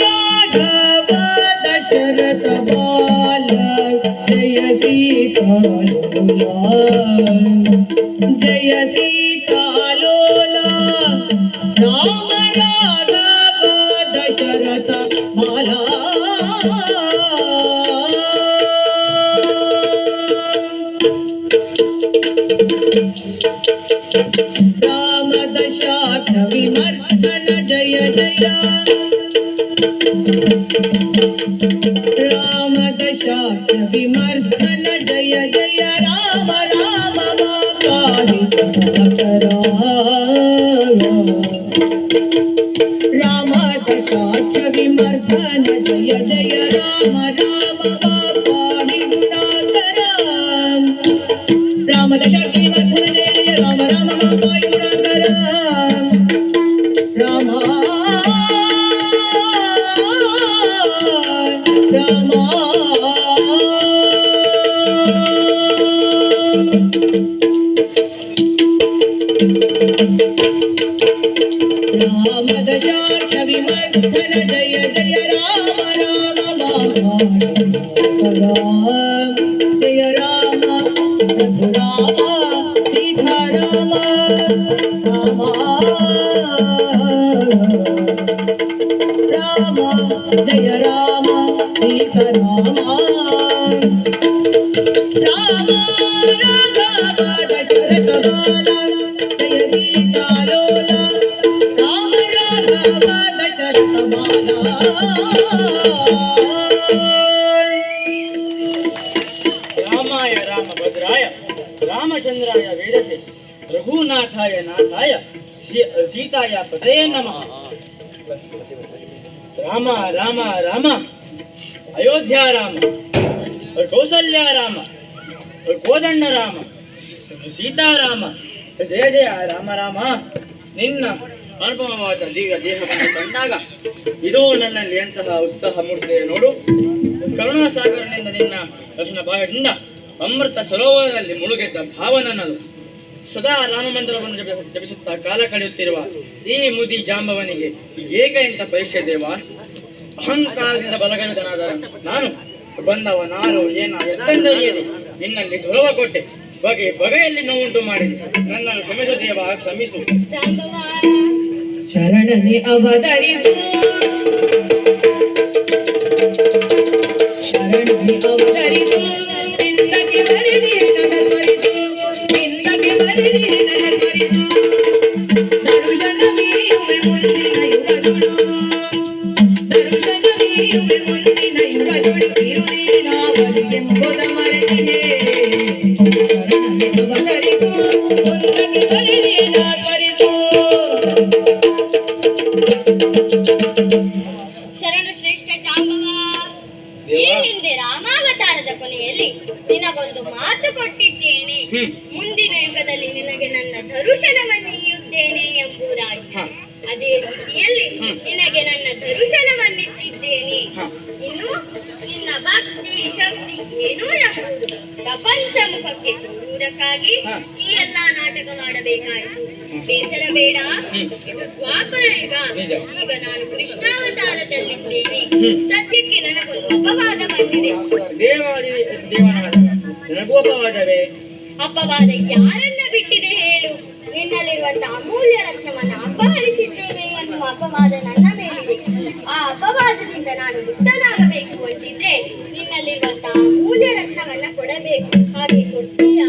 राघव दशरथ बाल जय सीतालोला जय सीतालोला राम राघव दशरथ बाला राम दशाख्य विमर्दन जय जय राम दशाख्य विमर्दन जय जय राम राम पाहि राम दशाख्य विमर्दन जय जय राम राम पाहि गुणाकर राम दशाख्य विमर्दन जय जय राम राम पाहि गुणाकर राम राम दशाख्य विमर्दन जय जय राम राम जय राम रघुराम सीता राम राम जय राम सीता राम राम राघव दशरथ बाला जय सीतालोला राम राघव दशरथ बाला रामाय रामभद्राय रामचंद्राय वेदसे रघुनाथाय नाथाय सीताय पतये नमः। राम राम राम अयोध्या राम और कौसल्या राम और कोदंड राम सीता राम जय जय राम राಮ ನಿನ್ನ ಅನುಪಮವಾದ ದೀರ್ಘ ದೇಹವನ್ನು ಕಂಡಾಗ ಇದೋ ನನ್ನಲ್ಲಿ ಎಂತಹ ಉತ್ಸಾಹ ಮೂಡಿಸಿದೆ ನೋಡು. ಕರುಣಾಸಾಗರನಿಂದ ನಿನ್ನ ದರ್ಶನ ಭಾಗದಿಂದ ಅಮೃತ ಸರೋವರದಲ್ಲಿ ಮುಳುಗೆದ್ದ ಭಾವ ನನ್ನದು. ಸದಾ ರಾಮಮಂದಿರವನ್ನು ಜಪಿಸುತ್ತಾ ಕಾಲ ಕಳೆಯುತ್ತಿರುವ ಈ ಮುದಿ ಜಾಂಬವನಿಗೆ ಏಕ ಎಂತ ಪರೀಕ್ಷೆ ದೇವ. ಅಹಂಕಾರದಿಂದ ಬಲಗೈದನಾದ ನಾನು ಬಂದವ ನಾರು ಏನ ಎಂತೆಂದರಿಯದೆ ನಿನ್ನಲ್ಲಿ ದುರವ ಕೊಟ್ಟೆ. ಬಗೆ ಬಗೆಯಲ್ಲಿ ನೋವುಂಟು ಮಾಡಿದೆ. ನನ್ನನ್ನು ಕ್ಷಮಿಸು ದೇವ, ಕ್ಷಮಿಸು. ಶರಣನೆ ಅವತರಿಸು ಶರಣನೆ ಅವತರಿಸು ನಿಂದಕ್ಕೆ ಬರೆದಿ ನನ್ನ ಸ್ಮರಿಸು ನಿಂದಕ್ಕೆ ಬರೆದಿ ನನ್ನ ಸ್ಮರಿಸು ದರುಶನ ಮೀಯುವೆ ಮುಂದಿನ ಯುಗದುಳು ದರುಶನ ಮೀಯುವೆ ಮುಂದಿನ ಯುಗದುಳು ಇರುಳೀನಾವರಿಗೆಂಬುದ ಮರೆತಿದೆ. ಶರಣನೆ ಅವತರಿಸು ಮುಂದಕ್ಕೆ ಬರೆದಿ ನಾ ಸ್ಮರಿಸು. ಶರಣು ಶ್ರೇಷ್ಠ ಜಾಂಬವ, ಈ ಹಿಂದೆ ರಾಮಾವತಾರದ ಕೊನೆಯಲ್ಲಿ ನಿನಗೊಂದು ಮಾತು ಕೊಟ್ಟಿದ್ದೇನೆ. ಮುಂದಿನ ಯುಗದಲ್ಲಿ ನಿನಗೆ ನನ್ನ ದರುಶನವನ್ನು ನೀಡುತ್ತೇನೆ ಎಂಬುದಾಗಿ. ಅದೇ ರೀತಿಯಲ್ಲಿ ನಿನಗೆ ನನ್ನ ದರುಶನವನ್ನಿಟ್ಟಿದ್ದೇನೆ. ಇನ್ನು ನಿನ್ನ ಭಕ್ತಿ ಶಕ್ತಿ ಏನು ಎಂಬುದು ಪ್ರಪಂಚ ಮುಖಕ್ಕೆ ತೋರುವುದಕ್ಕಾಗಿ ಈ ಎಲ್ಲಾ ನಾಟಕವಾಡಬೇಕಾಯಿತು. ಬೇಸರ ಬೇಡ, ಇದು ದ್ವಾಪರ ಯುಗ. ಈಗ ನಾನು ಕೃಷ್ಣಾವತಾರದಲ್ಲಿದ್ದೇನೆ. ಸದ್ಯಕ್ಕೆ ನನಗೊಂದು ಅಪವಾದ ಬಂದಿದೆ. ಅಪವಾದ ಯಾರನ್ನ ಬಿಟ್ಟಿದೆ ಹೇಳು? ನಿನ್ನಲ್ಲಿರುವಂತಹ ಅಮೂಲ್ಯ ರತ್ನವನ್ನು ಅಪಹರಿಸಿದ್ದೇನೆ ಎನ್ನುವ ಅಪವಾದ ನನ್ನ ಮೇಲಿದೆ. ಆ ಅಪವಾದದಿಂದ ನಾನು ಮುಕ್ತನಾಗಬೇಕು ಅಂತಿದ್ರೆ ನಿನ್ನಲ್ಲಿರುವಂತಹ ಅಮೂಲ್ಯ ರತ್ನವನ್ನ ಕೊಡಬೇಕು. ಹಾಗೆ ಕೊಡ್ತೀಯಾ?